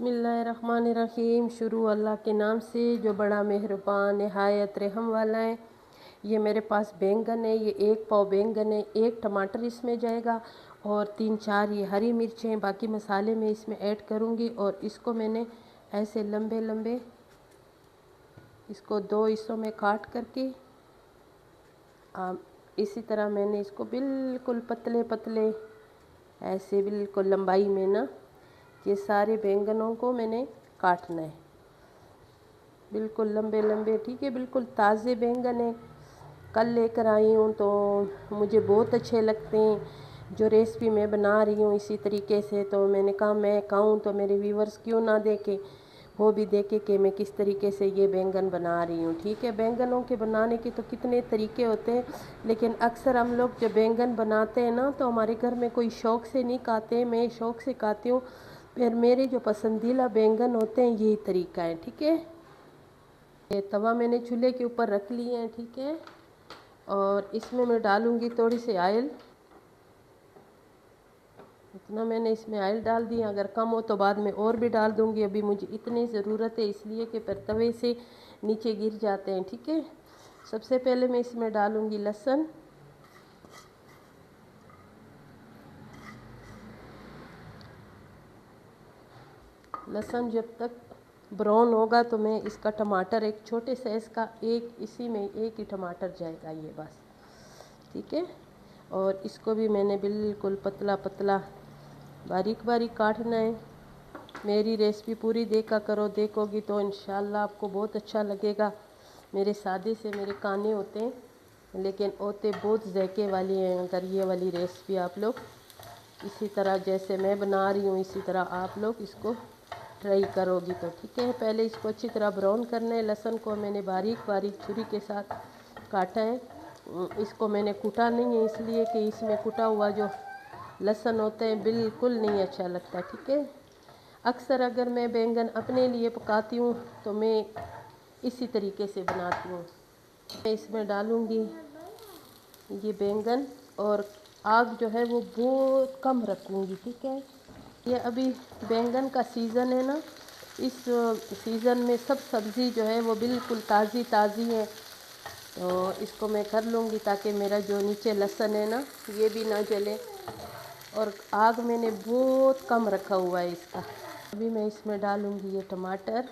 बिस्मिल्लाहिर्रहमानिर्रहीम। शुरू अल्लाह के नाम से जो बड़ा मेहरबान नहायत रहम वाला है। ये मेरे पास बैंगन है, ये 1 पाव बैंगन है, 1 टमाटर इसमें जाएगा और 3-4 ये हरी मिर्चें, बाकी मसाले मैं इसमें ऐड करूँगी। और इसको मैंने ऐसे लंबे लंबे इसको 2 हिस्सों में काट करके इसी तरह मैंने इसको बिल्कुल पतले पतले ऐसे बिल्कुल लंबाई में ना ये सारे बैंगनों को मैंने काटना है, बिल्कुल लंबे लंबे। ठीक है, बिल्कुल ताज़े बैंगन है, कल लेकर आई हूँ तो मुझे बहुत अच्छे लगते हैं। जो रेसिपी मैं बना रही हूँ इसी तरीके से, तो मैंने कहा मैं खाऊँ तो मेरे व्यूवर्स क्यों ना देखें, वो भी देखे कि मैं किस तरीके से ये बैंगन बना रही हूँ। ठीक है, बैंगनों के बनाने के तो कितने तरीके होते हैं, लेकिन अक्सर हम लोग जब बैंगन बनाते हैं ना तो हमारे घर में कोई शौक़ से नहीं खाते, मैं शौक़ से खाती हूँ। फिर मेरे जो पसंदीदा बैंगन होते हैं यही तरीका है। ठीक है, ये तवा मैंने चूल्हे के ऊपर रख लिया है। ठीक है, और इसमें मैं डालूँगी थोड़ी सी ऑयल। इतना मैंने इसमें ऑयल डाल दिया, अगर कम हो तो बाद में और भी डाल दूँगी। अभी मुझे इतनी ज़रूरत है इसलिए कि फिर तवे से नीचे गिर जाते हैं। ठीक है, सबसे पहले मैं इसमें डालूँगी लहसुन। लहसुन जब तक ब्राउन होगा तो मैं इसका टमाटर, एक छोटे साइज़ का इसी में एक ही टमाटर जाएगा ये बस। ठीक है, और इसको भी मैंने बिल्कुल पतला पतला बारीक बारीक काटना है। मेरी रेसिपी पूरी देखा करो, देखोगी तो इंशाल्लाह आपको बहुत अच्छा लगेगा। मेरे सादे से मेरे खाने होते हैं लेकिन होते बहुत ज़ायके वाली हैं। अगर ये वाली रेसिपी आप लोग इसी तरह जैसे मैं बना रही हूँ इसी तरह आप लोग इसको ट्राई करोगी तो ठीक है। पहले इसको अच्छी तरह ब्राउन करना है। लहसुन को मैंने बारीक बारीक छुरी के साथ काटा है। इसको मैंने कूटा नहीं है इसलिए कि इसमें कूटा हुआ जो लहसुन होता है बिल्कुल नहीं अच्छा लगता। ठीक है, अक्सर अगर मैं बैंगन अपने लिए पकाती हूँ तो मैं इसी तरीके से बनाती हूँ। मैं इसमें डालूँगी ये बैंगन और आग जो है वो बहुत कम रखूँगी। ठीक है, ये अभी बैंगन का सीज़न है ना, इस सीज़न में सब सब्ज़ी जो है वो बिल्कुल ताज़ी ताज़ी है, तो इसको मैं कर लूँगी ताकि मेरा जो नीचे लहसुन है ना ये भी ना जले। और आग मैंने बहुत कम रखा हुआ है इसका। अभी मैं इसमें डालूँगी ये टमाटर।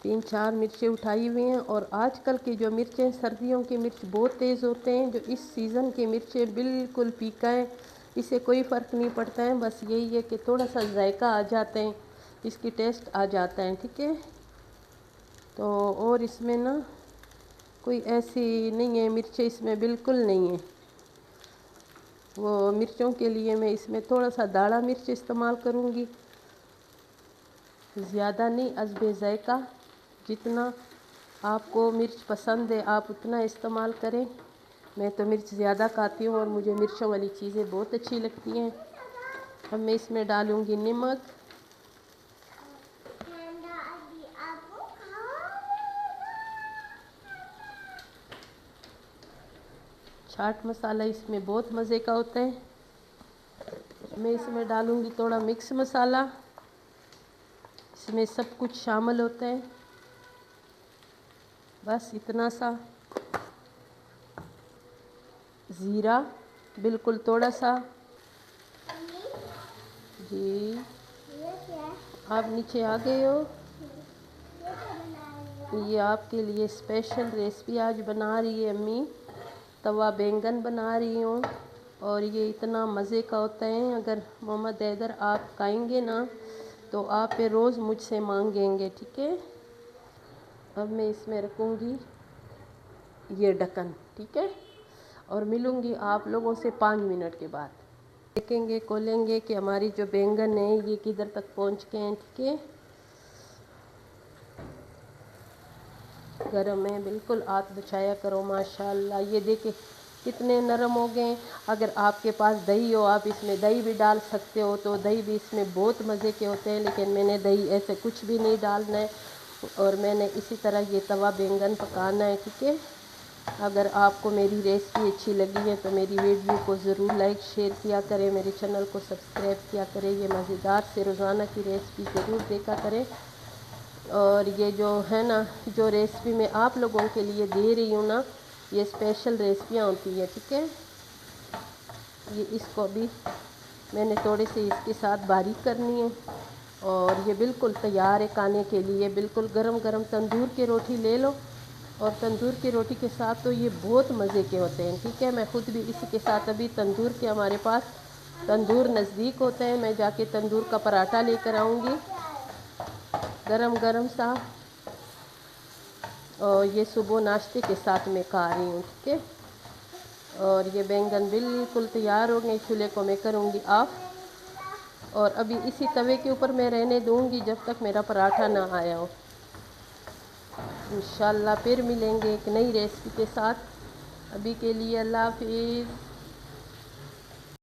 तीन चार मिर्चें उठाई हुई हैं, और आजकल की जो मिर्चें, सर्दियों की मिर्च बहुत तेज़ होते हैं, जो इस सीज़न की मिर्चें बिल्कुल फीका है, इससे कोई फ़र्क नहीं पड़ता है। बस यही है कि थोड़ा सा जायका आ जाते हैं, इसकी टेस्ट आ जाता है। ठीक है, तो और इसमें ना कोई ऐसी नहीं है, मिर्चें इसमें बिल्कुल नहीं है। वो मिर्चों के लिए मैं इसमें थोड़ा सा दाढ़ा मिर्च इस्तेमाल करूँगी, ज़्यादा नहीं, हस्बे ज़ायका। जितना आपको मिर्च पसंद है आप उतना इस्तेमाल करें। मैं तो मिर्च ज़्यादा खाती हूँ और मुझे मिर्चों वाली चीज़ें बहुत अच्छी लगती हैं। अब मैं इसमें डालूँगी नमक, चाट मसाला इसमें बहुत मज़े का होता है। मैं इसमें डालूँगी थोड़ा मिक्स मसाला, इसमें सब कुछ शामिल होता है, बस इतना सा। ज़ीरा बिल्कुल थोड़ा सा। जी आप नीचे आ गए हो, ये आपके लिए स्पेशल रेसिपी आज बना रही है अम्मी। तवा बैंगन बना रही हूँ और ये इतना मज़े का होता है। अगर मोहम्मद हैदर आप खाएंगे ना तो आप पे रोज़ मुझसे मांगेंगे। ठीक है, अब मैं इसमें रखूँगी ये ढक्कन। ठीक है, और मिलूँगी आप लोगों से 5 मिनट के बाद। देखेंगे, खोलेंगे कि हमारी जो बैंगन है ये किधर तक पहुँच गए हैं। ठीक है, गरम है बिल्कुल, हाथ बचाया करो। माशाल्लाह ये देखिए कितने नरम हो गए। अगर आपके पास दही हो आप इसमें दही भी डाल सकते हो, तो दही भी इसमें बहुत मज़े के होते हैं, लेकिन मैंने दही ऐसे कुछ भी नहीं डालना है और मैंने इसी तरह ये तवा बैंगन पकाना है। ठीक है, अगर आपको मेरी रेसिपी अच्छी लगी है तो मेरी वीडियो को ज़रूर लाइक शेयर किया करें, मेरे चैनल को सब्सक्राइब किया करें। ये मज़ेदार से रोज़ाना की रेसिपी ज़रूर देखा करें। और ये जो है ना, जो रेसिपी मैं आप लोगों के लिए दे रही हूँ ना, ये स्पेशल रेसिपियाँ होती हैं, ठीक है। ये इसको भी मैंने थोड़े से इसके साथ बारीक करनी है और ये बिल्कुल तैयार है खाने के लिए। बिल्कुल गरम गरम तंदूर की रोटी ले लो, और तंदूर की रोटी के साथ तो ये बहुत मज़े के होते हैं, ठीक है। मैं खुद भी इसी के साथ, अभी तंदूर के हमारे पास तंदूर नज़दीक होते हैं, मैं जाके तंदूर का पराठा लेकर आऊँगी गरम गरम सा। और ये सुबह नाश्ते के साथ मैं खा रही हूँ, ठीक है। और ये बैंगन बिल्कुल तैयार हो गए, चूल्हे को मैं करूँगी ऑफ। और अभी इसी तवे के ऊपर मैं रहने दूँगी जब तक मेरा पराठा ना आया हो। इंशाल्लाह फिर मिलेंगे एक नई रेसिपी के साथ। अभी के लिए अल्लाह हाफिज़।